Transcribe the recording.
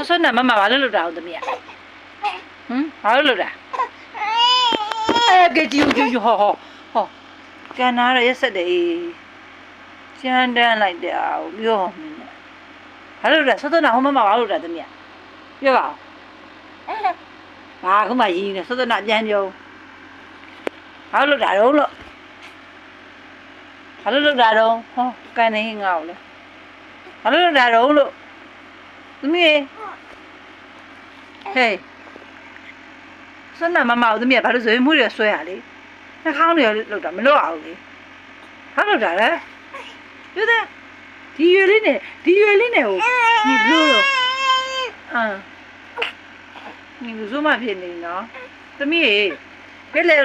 ဆွမ်းနာမမဘာလို့လုပ်တာအောင်သမီးဘာလို့လုပ်တာကဲကြည့်ဟောကန်နာရက်ဆက်တယ်ကျန်းတန်းလိုက်တယ်အောင်ပြောဘာလို့လဲဆွမ်းနာဟောမမဘာလို့လုပ်တာသမီးပြောပါဘာခုမှရင်းနေဆွမ်းနာပြန်ပြောဘာလို့လုပ်တာတော့လို့ဘာလို့လုပ်တာတော့ဟောကန်နေငါ့ကိုလေဘာလို့လုပ်တာတော့လို့သမီးဟေးဆွမ်းနာမမအောင်သမီးကဘာလို့ဇွေးမှုတွေဆွဲရလေနှာခေါင်းတွေလောက်တာမလို့အောင်လေဘာလို့တာလဲပြောတဲ့ဒီရွယ်လေးနဲ့ကိုဒီလို့ညီလူစိုးမဖြစ်နေနော်သမီးရေဘယ်လေ